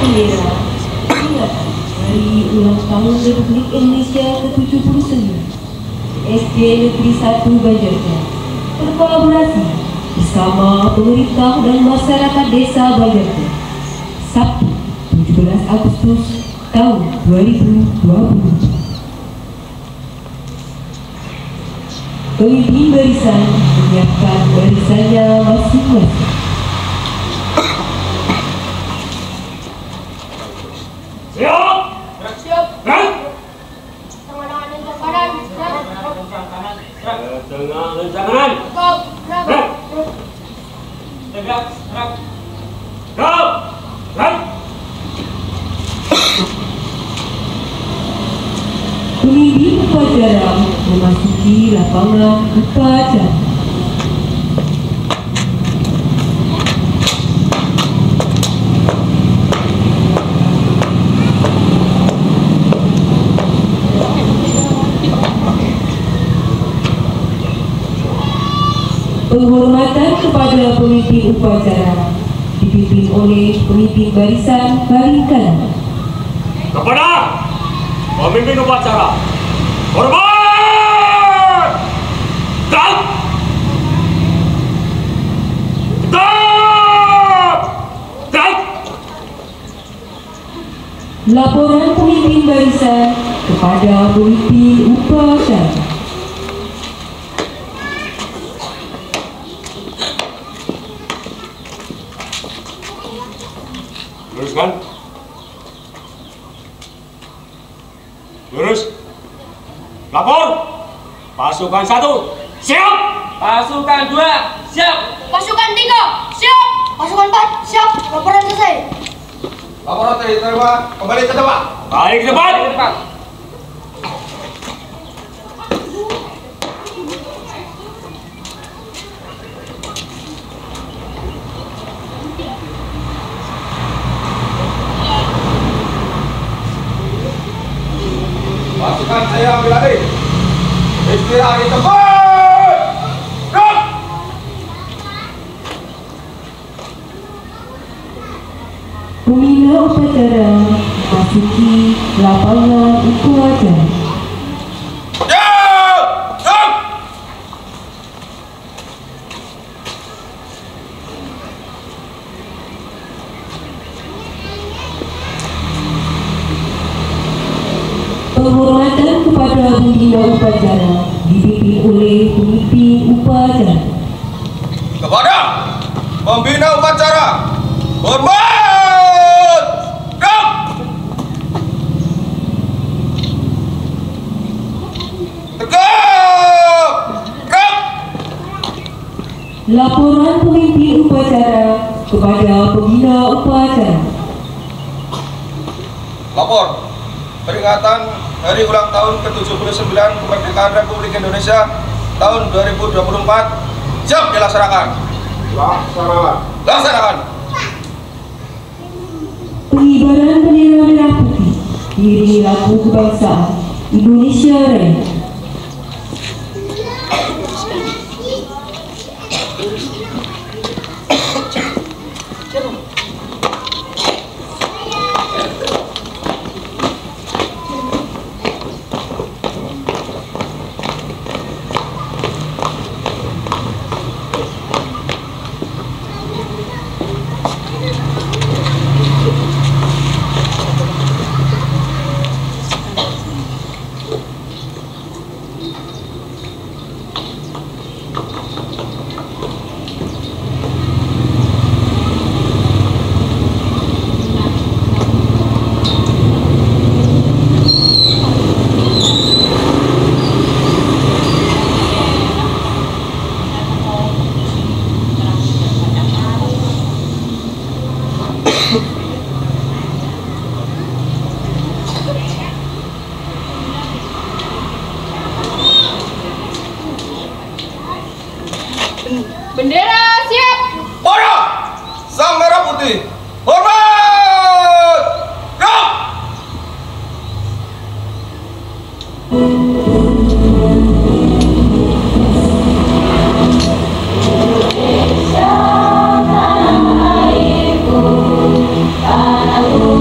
bendera peringatan Hari Ulang Tahun Republik Indonesia ke-79, SD Negeri 1 Banjarjati berkolaborasi bersama pemerintah dan masyarakat desa Banjarjati, Sabtu 17 Agustus tahun 2020. Pemimpin barisan menyiapkan barisannya masing-masing. Siap! Siap. Dan Tangan lencang kanan. tengah lencang kanan. Kau. Tegak, gerak. Kau, dan Pemimpin upacara memasuki lapangan upacara. Penghormatan kepada pemimpin upacara dipimpin oleh pemimpin barisan paling kanan. kepada pemimpin upacara, hormat! Dan tetap! Dan Laporan pemimpin barisan kepada pemimpin upacara. luruskan. Lurus. Lapor. Pasukan 1 siap. Pasukan 2 siap. Pasukan 3 siap. Pasukan 4 siap. Laporan selesai. Laporan diterima, kembali ke tempat. Balik ke depan. Ke depan. Pasukan saya ambil alih. Istirahat di tempat. Gerak! Pembina upacara memasuki lapangan upacara. Siap! Siap! Penghormatan kepada pembina upacara dipimpin oleh pemimpin upacara. Kepada pembina upacara, hormat! Gerak! Tegak! Gerak! Laporan pemimpin upacara kepada pembina upacara. Lapor peringatan Hari Ulang Tahun ke-79 Kemerdekaan Republik Indonesia tahun 2024 siap dilaksanakan. Laksanakan. Pengibaran bendera merah putih diiringi lagu kebangsaan Indonesia Raya. Bendera siap. Pada sang merah putih, hormat! Gerak! Tanah airku, tanahku.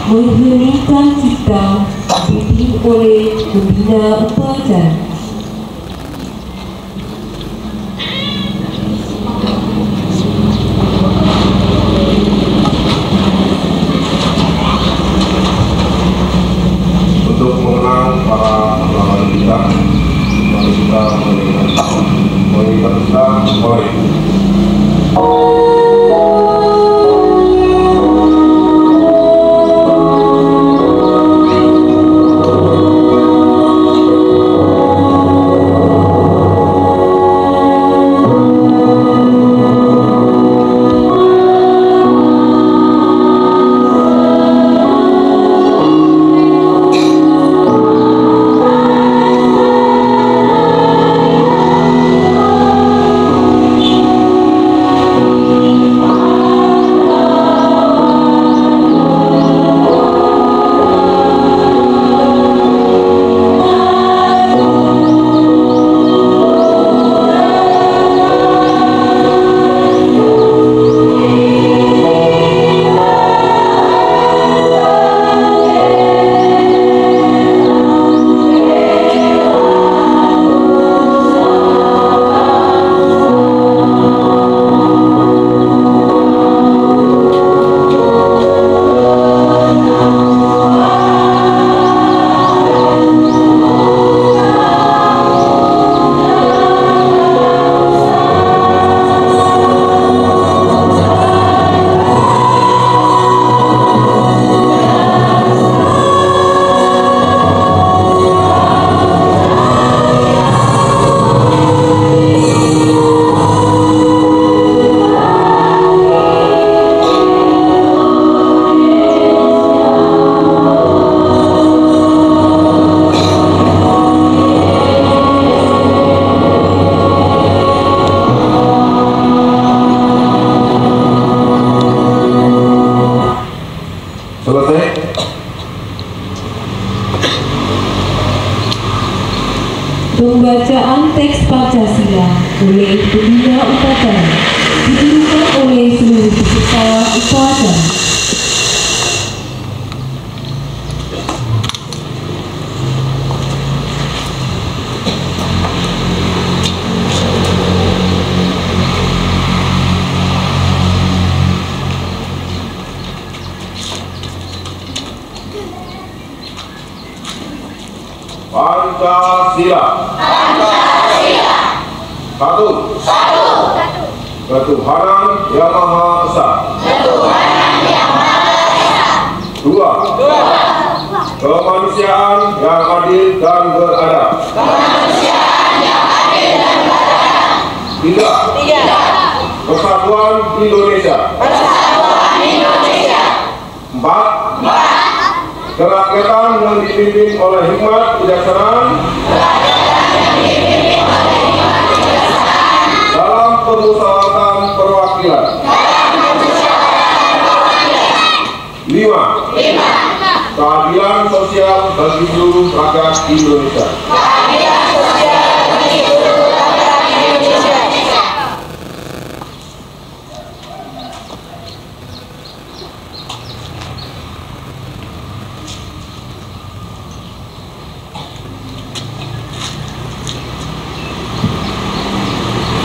mengheningkan cipta dipimpin oleh pembina upacara. Untuk mengenang para pahlawan kita, mari kita mengingat kita mulai. Selesai. Pembacaan teks Pancasila oleh pembina upacara didirikan oleh seluruh peserta upacara. Pancasila. Satu. Ketuhanan Yang Maha Esa. Dua. Kemanusiaan yang adil dan beradab. Tiga. Persatuan Indonesia. Empat. Kerakyatan yang dipimpin oleh hikmat kebijaksanaan dalam permusyawaratan perwakilan. 5. Keadilan sosial bagi seluruh rakyat Indonesia.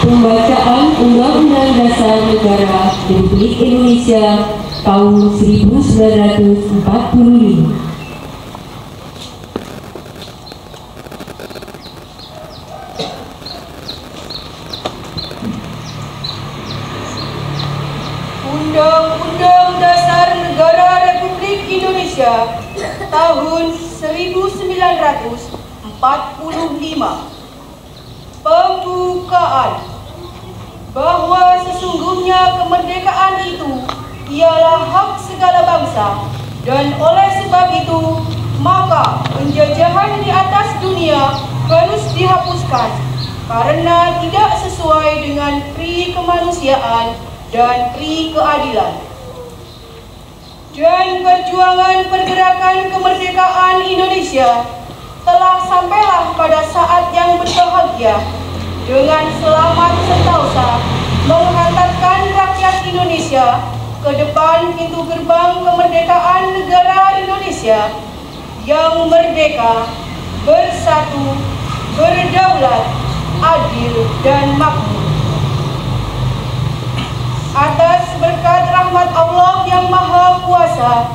Pembacaan Undang-Undang Dasar Negara Republik Indonesia tahun 1945. Undang-Undang Dasar Negara Republik Indonesia tahun 1945. Pembukaan. Bahwa sesungguhnya kemerdekaan itu ialah hak segala bangsa, dan oleh sebab itu maka penjajahan di atas dunia harus dihapuskan karena tidak sesuai dengan pri kemanusiaan dan pri keadilan. Dan perjuangan pergerakan kemerdekaan Indonesia telah sampailah pada saat yang berbahagia dengan selamat sentosa menghantarkan rakyat Indonesia ke depan pintu gerbang kemerdekaan negara Indonesia yang merdeka, bersatu, berdaulat, adil, dan makmur. Atas berkat rahmat Allah yang Maha Kuasa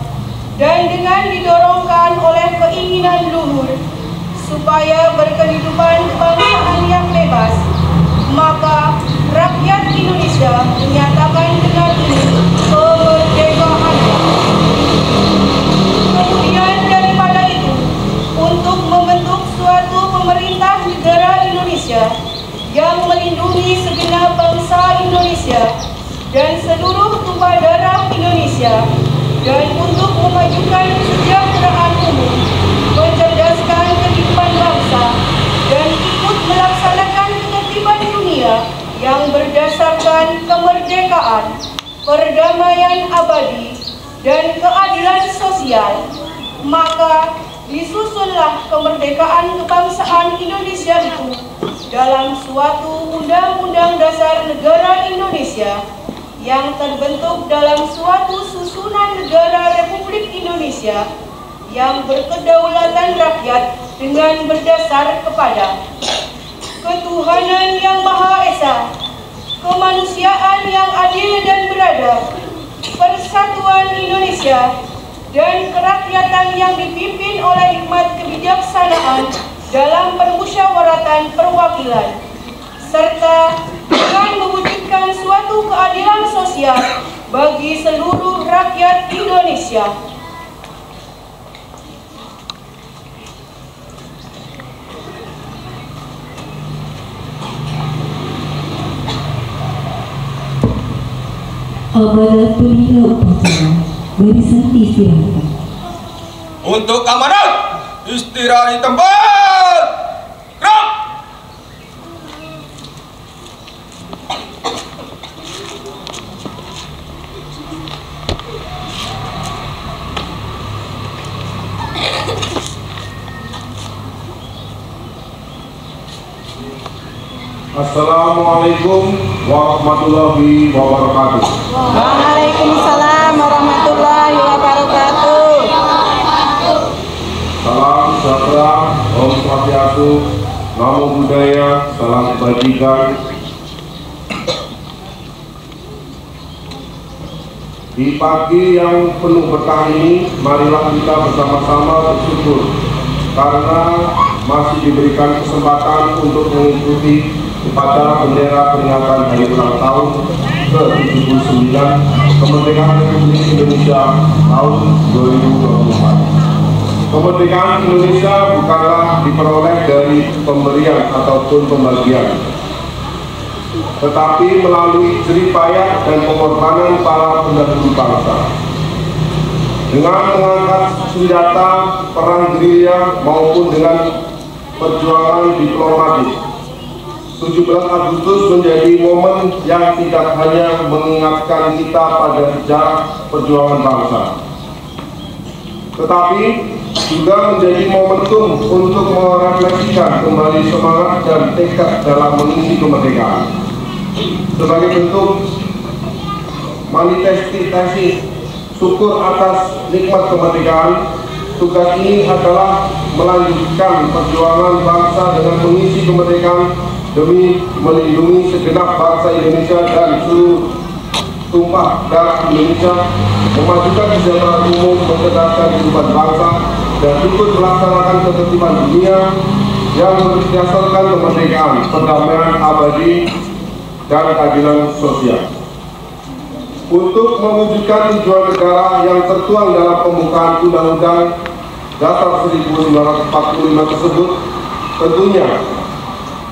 dan dengan didorongkan oleh keinginan luhur supaya berkehidupan kebangsaan yang bebas, maka rakyat Indonesia menyatakan dengan ini kemerdekaannya. Kemudian daripada itu, untuk membentuk suatu pemerintah negara Indonesia yang melindungi segenap bangsa Indonesia dan seluruh tumpah darah Indonesia, dan untuk memajukan kesejahteraan umum, mencerdaskan kehidupan bangsa, dan ikut melaksanakan ketertiban dunia yang berdasarkan kemerdekaan, perdamaian abadi, dan keadilan sosial, maka disusunlah kemerdekaan kebangsaan Indonesia itu dalam suatu Undang-Undang Dasar Negara Indonesia yang terbentuk dalam suatu susunan negara Republik Indonesia yang berkedaulatan rakyat dengan berdasar kepada ketuhanan yang Maha Esa, kemanusiaan yang adil dan beradab, persatuan Indonesia, dan kerakyatan yang dipimpin oleh hikmat kebijaksanaan dalam permusyawaratan perwakilan, serta dengan mewujudkan suatu keadilan sosial bagi seluruh rakyat Indonesia. Amanat pembina upacara, barisan diistirahatkan. Untuk amanat, istirahat di tempat. Gerak! Assalamualaikum warahmatullahi wabarakatuh. Waalaikumsalam warahmatullahi wabarakatuh. Salam sejahtera, Om Swastiastu, Namo Buddhaya, salam kebajikan. Di pagi yang penuh berkah ini, marilah kita bersama-sama bersyukur karena masih diberikan kesempatan untuk mengikuti upacara bendera peringatan Hari Ulang Tahun ke-79 Kemerdekaan Republik Indonesia tahun 2024. Kemerdekaan Indonesia bukanlah diperoleh dari pemberian ataupun pembagian, tetapi melalui jerih payah dan pengorbanan para pendahulu bangsa. Dengan mengangkat senjata perang gerilya maupun dengan perjuangan diplomatik, 17 Agustus menjadi momen yang tidak hanya mengingatkan kita pada sejarah perjuangan bangsa, tetapi juga menjadi momentum untuk merefleksikan kembali semangat dan tekad dalam mengisi kemerdekaan. Sebagai bentuk manifestasi syukur atas nikmat kemerdekaan, tugas ini adalah melanjutkan perjuangan bangsa dengan mengisi kemerdekaan demi melindungi segenap bangsa Indonesia dan seluruh tumpah darah Indonesia, memajukan kesejahteraan umum, mencerdaskan kehidupan bangsa, dan ikut melaksanakan ketertiban dunia yang berdasarkan kemerdekaan, perdamaian abadi, dan keadilan sosial. Untuk mewujudkan tujuan negara yang tertuang dalam pembukaan Undang-Undang Dasar 1945 tersebut, tentunya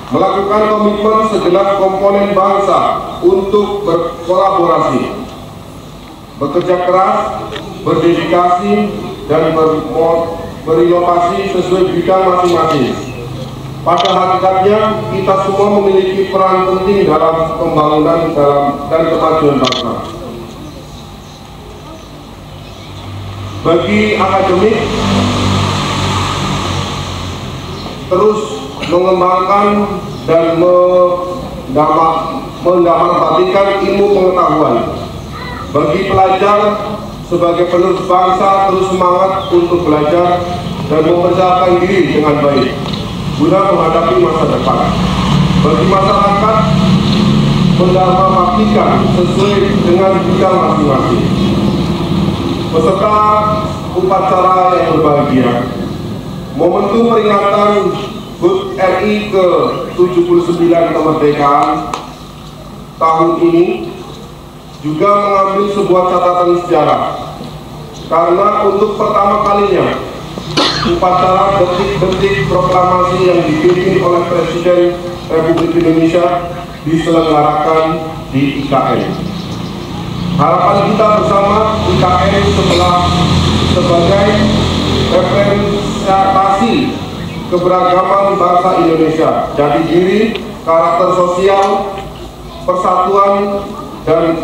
melakukan komitmen segenap komponen bangsa untuk berkolaborasi, bekerja keras, berdedikasi, dan berinovasi sesuai bidang masing-masing. Pada hakikatnya, kita semua memiliki peran penting dalam pembangunan dan kemajuan bangsa. Bagi akademik, terus mengembangkan dan mendamarbatikkan ilmu pengetahuan, Bagi pelajar sebagai penerus bangsa terus semangat untuk belajar dan mempersiapkan diri dengan baik guna menghadapi masa depan. Bagi masyarakat, mendharma baktikan sesuai dengan bidang masing-masing. Peserta upacara yang berbahagia, momentum peringatan HUT RI ke-79 kemerdekaan tahun ini juga mengambil sebuah catatan sejarah, karena untuk pertama kalinya upacara detik-detik proklamasi yang dipimpin oleh Presiden Republik Indonesia diselenggarakan di IKN. Harapan kita bersama IKN sebagai representasi keberagaman bangsa Indonesia, jati diri, karakter sosial, persatuan, dan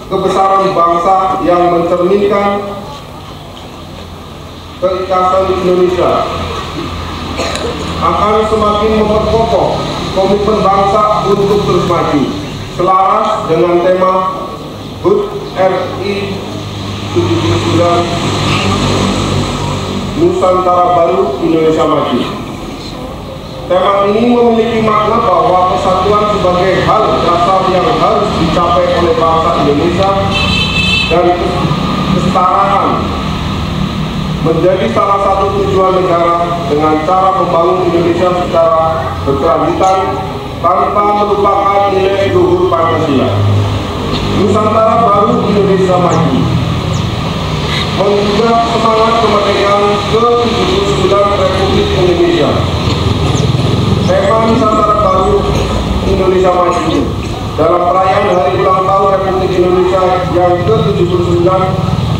kebesaran bangsa yang mencerminkan keikhlasan Indonesia akan semakin memperkokoh komitmen bangsa untuk terus maju, selaras dengan tema HUT RI 79 Nusantara Baru Indonesia Maju. Tema ini memiliki makna bahwa persatuan sebagai hal dasar yang harus dicapai oleh bangsa Indonesia dan kesetaraan menjadi salah satu tujuan negara dengan cara membangun Indonesia secara berkelanjutan tanpa melupakan nilai luhur Pancasila. Nusantara Baru Indonesia Maju menggugah semangat kemerdekaan ke-79 Republik Indonesia. Tema Nusantara Baru Indonesia Maju dalam perayaan Hari Ulang Tahun Republik Indonesia yang ke-79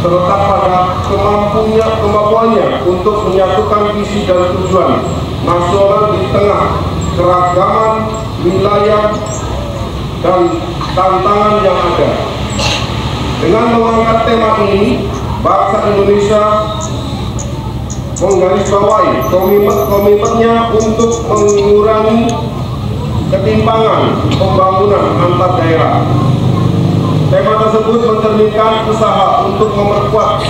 terletak pada kemampuannya untuk menyatukan visi dan tujuan nasional di tengah keragaman wilayah dan tantangan yang ada. Dengan mengangkat tema ini, bangsa Indonesia menggarisbawahi komitmennya untuk mengurangi ketimpangan pembangunan antar daerah. Tema tersebut mencerminkan usaha untuk memperkuat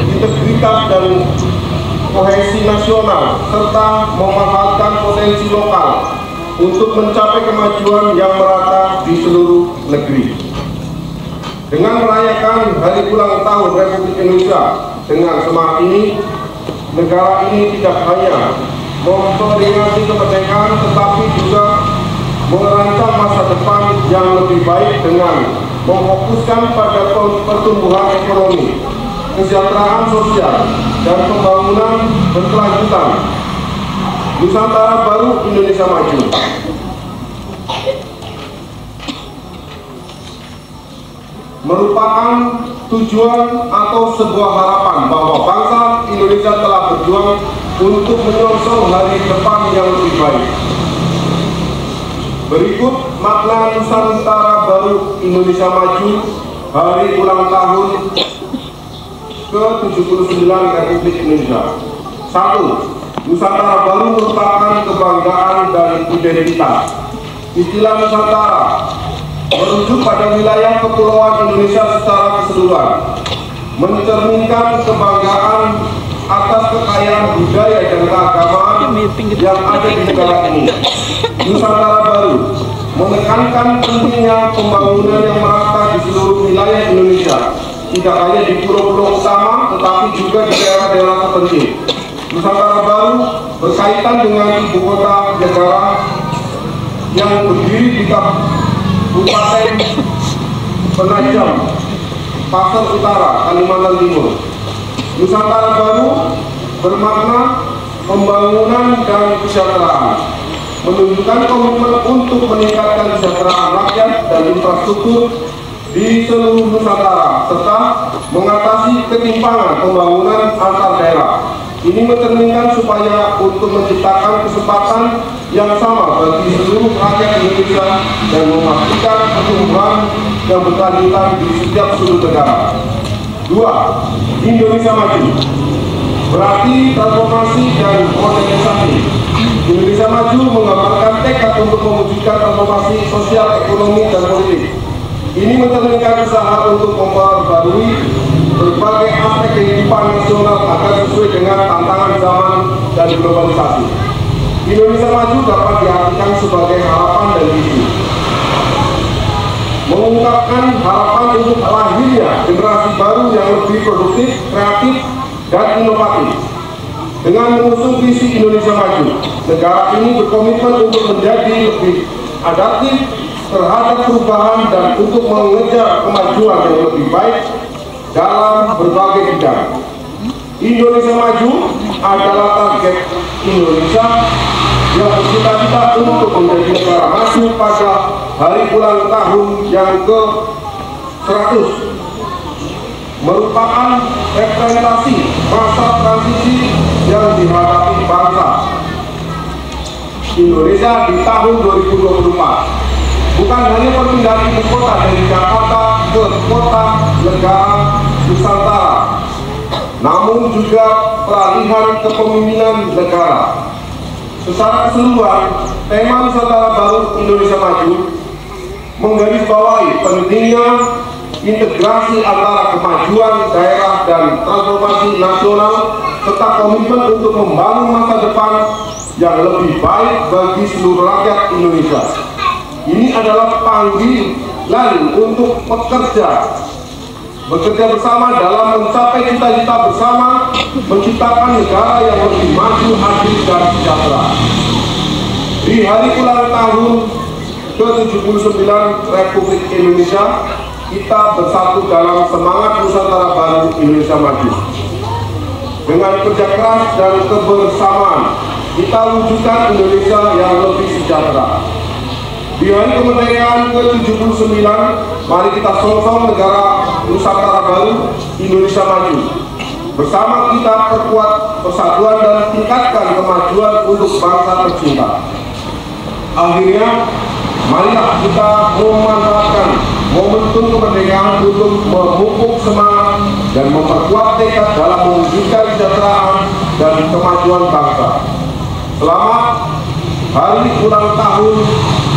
integritas dan kohesi nasional serta memanfaatkan potensi lokal untuk mencapai kemajuan yang merata di seluruh negeri. Dengan merayakan Hari Ulang Tahun Republik Indonesia dengan semangat ini, negara ini tidak hanya memperingati kemerdekaan tetapi juga merancang masa depan yang lebih baik dengan memfokuskan pada pertumbuhan ekonomi, kesejahteraan sosial, dan pembangunan berkelanjutan. Nusantara Baru Indonesia Maju merupakan tujuan atau sebuah harapan bahwa bangsa Indonesia telah berjuang untuk menyongsong hari depan yang lebih baik. Berikut makna Nusantara Baru Indonesia Maju Hari Ulang Tahun ke-79 Republik Indonesia. 1. Nusantara Baru merupakan kebanggaan dan identitas. Istilah Nusantara merujuk pada wilayah kepulauan Indonesia secara keseluruhan, mencerminkan kebanggaan atas kekayaan budaya dan keagamaan yang ada di negara ini. Nusantara Baru menekankan pentingnya pembangunan yang merata di seluruh wilayah Indonesia, tidak hanya di pulau-pulau utama, tetapi juga di daerah-daerah terpencil. Nusantara Baru berkaitan dengan ibu kota negara yang berdiri di Kabupaten Penajam, Pasar Utara, Kalimantan Timur. Nusantara Baru bermakna pembangunan dan kesejahteraan, menunjukkan komitmen untuk meningkatkan kesejahteraan rakyat dan infrastruktur di seluruh Nusantara, serta mengatasi ketimpangan pembangunan antar daerah. Ini mencerminkan supaya untuk menciptakan kesempatan yang sama bagi seluruh rakyat Indonesia dan memastikan pertumbuhan yang berkelanjutan di setiap sudut negara. 2. Indonesia Maju berarti transformasi dan modernisasi. Indonesia Maju menggambarkan tekad untuk mewujudkan transformasi sosial, ekonomi, dan politik Ini mencerminkan usaha untuk memperbarui berbagai aspek kehidupan nasional agar sesuai dengan tantangan zaman dan globalisasi. Indonesia Maju dapat diartikan sebagai harapan dan visi, mengungkapkan harapan untuk lahirnya generasi baru yang lebih produktif, kreatif, dan inovatif. Dengan mengusung visi Indonesia Maju, negara ini berkomitmen untuk menjadi lebih adaptif terhadap perubahan dan untuk mengejar kemajuan yang lebih baik dalam berbagai bidang. Indonesia Maju adalah target Indonesia yang bercita-cita untuk menjadi negara maju pada hari ulang tahun yang ke-100, merupakan representasi masa transisi yang dihadapi bangsa Indonesia di tahun 2024. Bukan hanya perpindahan ibu kota dari Jakarta ke kota negara Nusantara, namun juga peralihan kepemimpinan negara. Secara keseluruhan, tema Nusantara Baru Indonesia Maju menggarisbawahi pentingnya integrasi antara kemajuan daerah dan transformasi nasional serta komitmen untuk membangun masa depan yang lebih baik bagi seluruh rakyat Indonesia. Ini adalah panggilan untuk bekerja bersama dalam mencapai cita-cita bersama, menciptakan negara yang lebih maju, adil, dan sejahtera. Di hari ulang tahun ke-79 Republik Indonesia, kita bersatu dalam semangat Nusantara Baru Indonesia Maju. Dengan kerja keras dan kebersamaan, kita wujudkan Indonesia yang lebih sejahtera. Di hari kemerdekaan ke-79, mari kita song-song negara Nusantara Baru Indonesia Maju. Bersama kita perkuat persatuan dan tingkatkan kemajuan untuk bangsa tercinta. Akhirnya, marilah kita memanfaatkan momentum kemerdekaan untuk memupuk semangat dan memperkuat tekad dalam mewujudkan kesejahteraan dan kemajuan bangsa. Selamat hari ulang tahun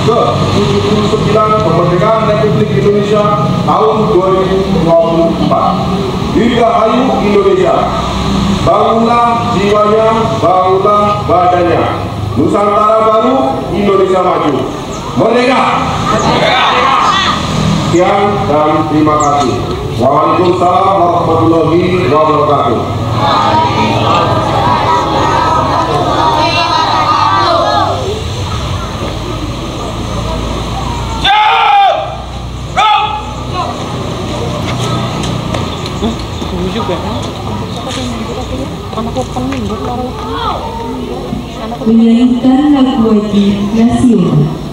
ke-79 kemerdekaan Republik Indonesia tahun 2024. Dirgahayu Indonesia, bangunlah jiwanya, bangunlah badannya. Nusantara Baru Indonesia Maju. Merdeka! Sekian dan terima kasih. Waalaikumsalam warahmatullahi wabarakatuh. Menyanyikan lagu wajib nasional. Merdeka!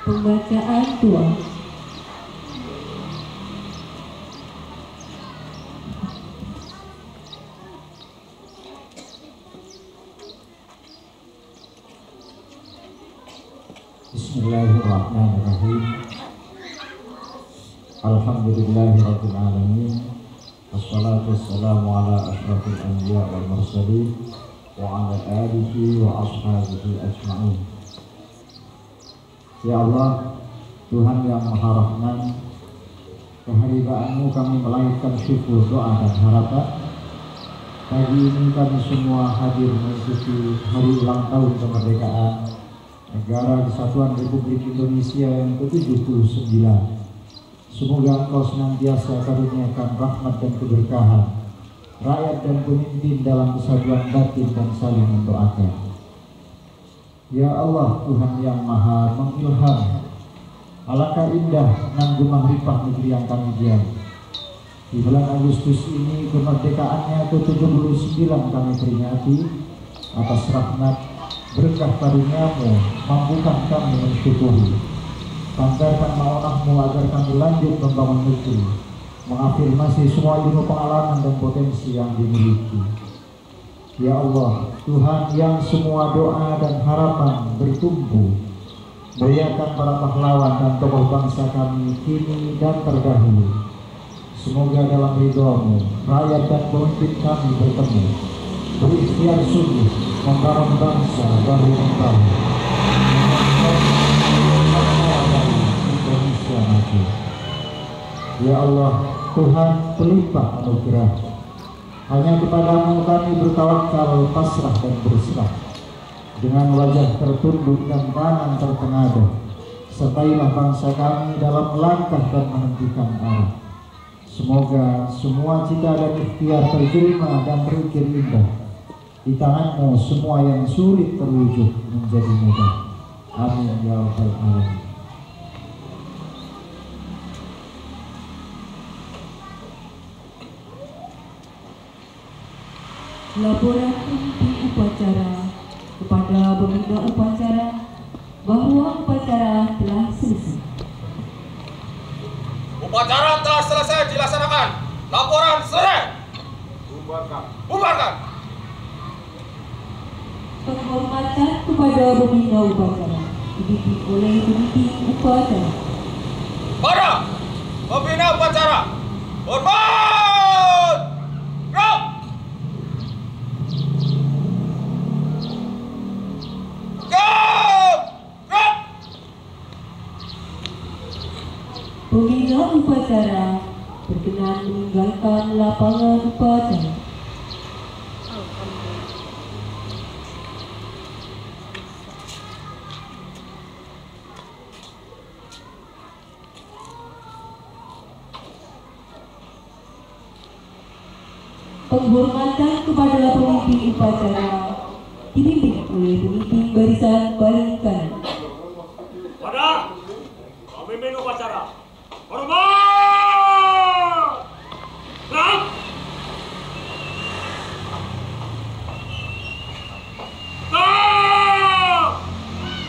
Pembacaan 2. Bismillahirrahmanirrahim. Alhamdulillahirabbil alamin. Wassalatu wassalamu ala asyrafil anbiya wal mursalin wa ala alihi wa ashabihi ajma'in. Ya Allah, Tuhan yang Maha Rahman, kehadiran-Mu kami melahirkan syukur, doa dan harapan. Pagi ini kami semua hadir mengikuti hari ulang tahun kemerdekaan Negara Kesatuan Republik Indonesia yang ke-79. Semoga Engkau senantiasa karuniakan rahmat dan keberkahan rakyat dan pemimpin dalam kesatuan batin dan saling mendoakan. Ya Allah, Tuhan yang Maha mengilham, alangkah indah nan gumah-ripah negeri yang kami diam. Di bulan Agustus ini kemerdekaannya ke-79 kami peringati. Atas rahmat berkah karunia-Mu, mampukan kami mensyukuri. Pancarkan maunah-Mu agar kami lanjut membangun negeri, mengafirmasi semua ilmu pengalaman dan potensi yang dimiliki. Ya Allah, Tuhan yang semua doa dan harapan bertumbuh, muliakan para pahlawan dan tokoh bangsa kami kini dan terdahulu. Semoga dalam ridho-Mu, rakyat dan pemimpin kami bertemu, berikhtiar sungguh membangun bangsa baru Engkau, Indonesia maju. Ya Allah, Tuhan pelimpah anugerah, hanya kepadamu kami bertawakal, pasrah dan berserah. Dengan wajah tertunduk dan tangan tertengadah, sertailah bangsa kami dalam melangkah dan menentukan arah. Semoga semua cita dan ikhtiar terjelma dan berukir indah. Di tangan-Mu semua yang sulit terwujud menjadi mudah. Amin ya rabbal alamin. Laporan pemimpin upacara kepada pembina upacara bahwa upacara telah selesai. Upacara telah selesai dilaksanakan. Laporan selesai. Bubarkan. Penghormatan kepada pembina upacara dipimpin oleh pemimpin upacara. Para pembina upacara, hormat. Gerak. Pembina upacara berkenan meninggalkan lapangan upacara. Penghormatan kepada pemimpin upacara dipimpin oleh pemimpin barisan paling kanan. Pada pemimpin upacara, hormat! Gerak!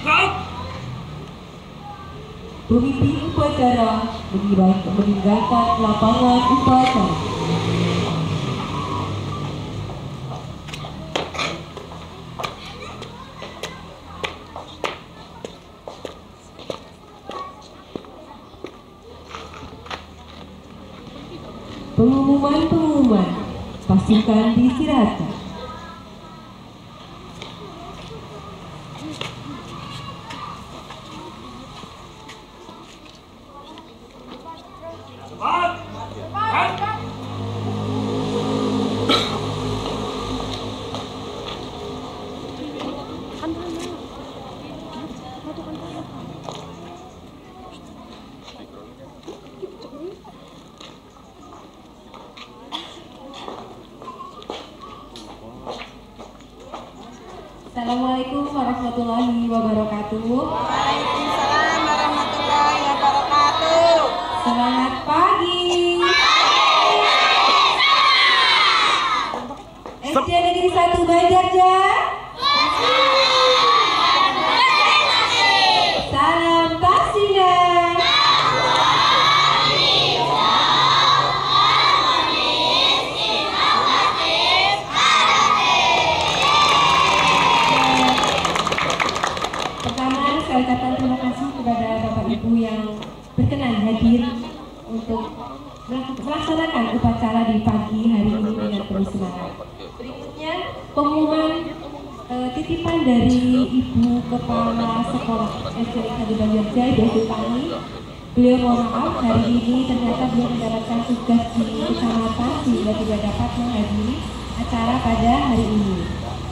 Gerak! Pemimpin upacara meninggalkan lapangan upacara. Pengumuman pasukan diistirahatkan. Assalamualaikum warahmatullahi wabarakatuh. Waalaikumsalam warahmatullahi wabarakatuh. Semangat pagi. SD Negeri 1 Banjarja. Salam kasih. terima kasih kepada Bapak Ibu yang berkenan hadir untuk melaksanakan upacara di pagi hari ini dengan penuh semangat. Berikutnya pengumuman titipan dari Ibu Kepala Sekolah SD Negeri Banjarjaya Desi Pani. Beliau mohon maaf hari ini ternyata beliau mendapatkan tugas di kecamatan sehingga tidak dapat menghadiri acara pada hari ini.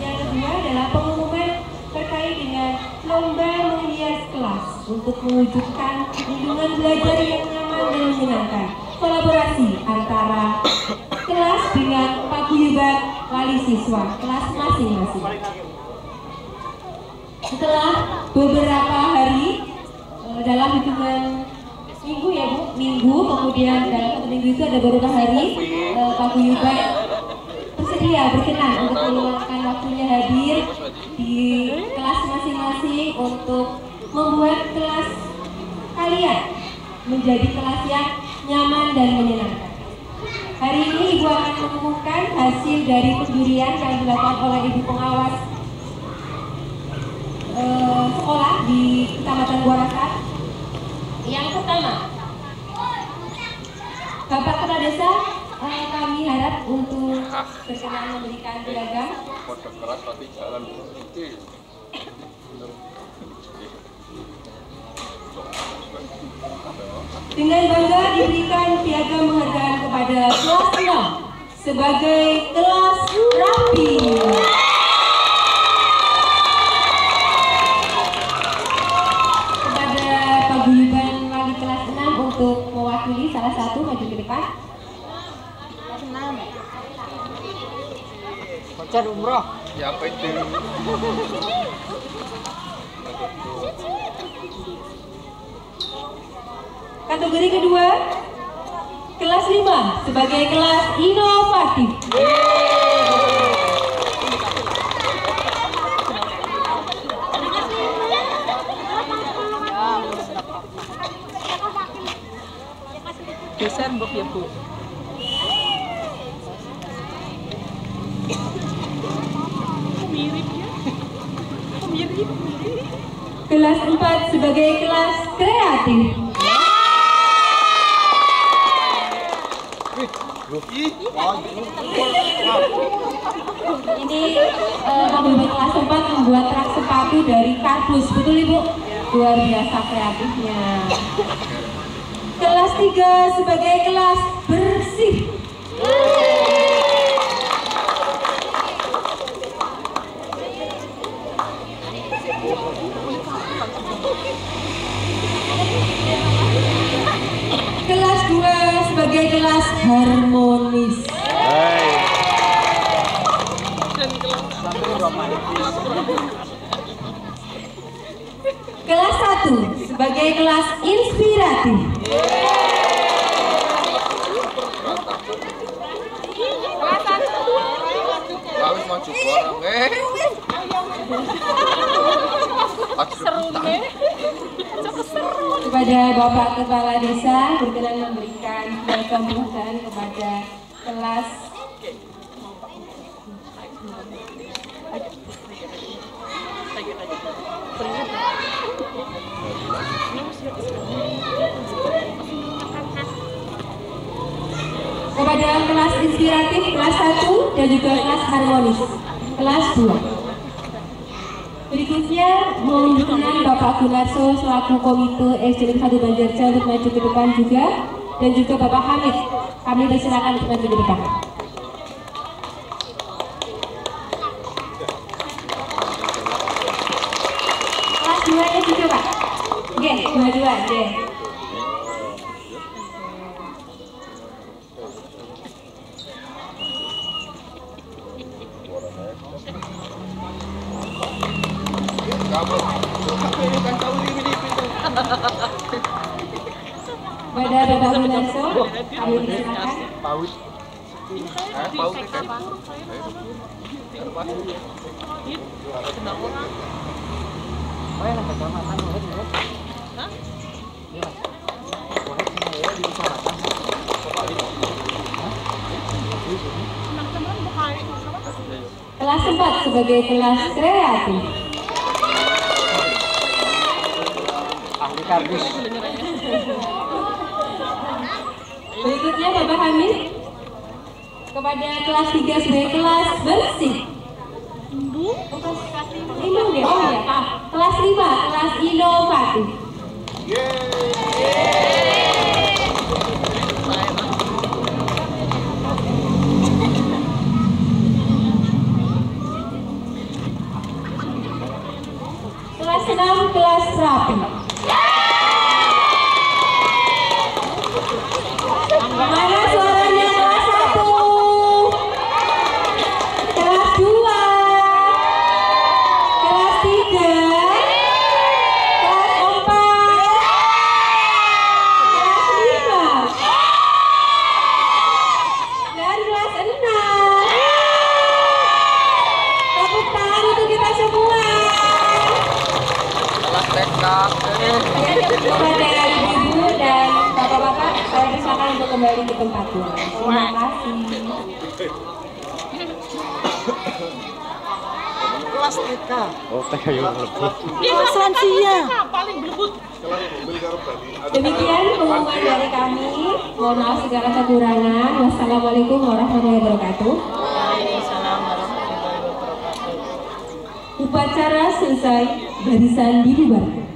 Yang kedua adalah pengumuman terkait dengan lomba menghias kelas untuk mewujudkan lingkungan belajar yang nyaman dan menyenangkan. Kolaborasi antara kelas dengan paguyuban wali siswa kelas masing-masing. Setelah beberapa hari dalam hitungan minggu ya Bu, minggu, kemudian dalam satu minggu itu ada beberapa hari paguyuban bersedia berkenan untuk meluangkan waktunya hadir di kelas masing-masing untuk membuat kelas kalian menjadi kelas yang nyaman dan menyenangkan. Hari ini Ibu akan mengumumkan hasil dari penjurian yang dilakukan oleh Ibu Pengawas sekolah di Kecamatan Guarakat. Yang pertama, Bapak Kepala Desa, kami harap untuk berkenan memberikan piagam. Dengan bangga diberikan piagam penghargaan kepada kelas 6 sebagai kelas rapi. Kepada paguyuban wali kelas 6 untuk mewakili salah satu maju ke depan. Pacar umroh. Ya penting. Kategori kedua, kelas 5 sebagai kelas inovatif. Geser mbok ya Bu. Mirip ya. Mirip. Kelas 4 sebagai kelas kreatif. Ini paguyuban kelas 4 membuat rak sepatu dari kardus, betul Ibu? Luar biasa kreatifnya. Kelas 3 sebagai kelas bersih. Kelas 2 sebagai kelas harmonis. Kelas 1 sebagai kelas inspiratif. Kepada Bapak Kepala Desa berkenan memberikan piagam penghargaan kepada kelas kepada kelas inspiratif kelas 1 dan juga kelas harmonis kelas 2. Berikutnya mohon Bapak Gunarso selaku Komite SD Negeri 1 Banjarjaya untuk maju ke depan juga, dan juga Bapak Hamid, kami persilakan untuk maju ke depan. Kelas 2 nya juga Pak. Oke, dua-dua, oke. Pada Bapak Gunarso, kami persilakan. Paus. Paus kan? Oh ya, kecamatan Wahed ya? Hah? Iya. Wahed sama ya di kecamatan. Kelas 4 sebagai kelas kreatif. ahli kardus. Berikutnya Bapak Hamid kepada kelas 3 sebagai kelas bersih. Lima ya? Oh ya, kelas 5, kelas inovatif. Kelas 6, kelas rapi. Mana suaranya kelas 1? Kelas 2, kelas 3, kelas 4, kelas 5, dan kelas 6. Tepuk tangan untuk kita semua. Kelas TK. Kepada ibu dan bapak-bapak, saya persilakan untuk kembali ke tempatnya. Terima kasih. Kelas TK. Oh, TK yang lebih. Kelas lansia. Paling belebut. Demikian pengumuman dari kami. Mohon maaf segala kekurangan. Wassalamualaikum warahmatullahi wabarakatuh. Waalaikumsalam warahmatullahi wabarakatuh. Upacara selesai, barisan dibubarkan.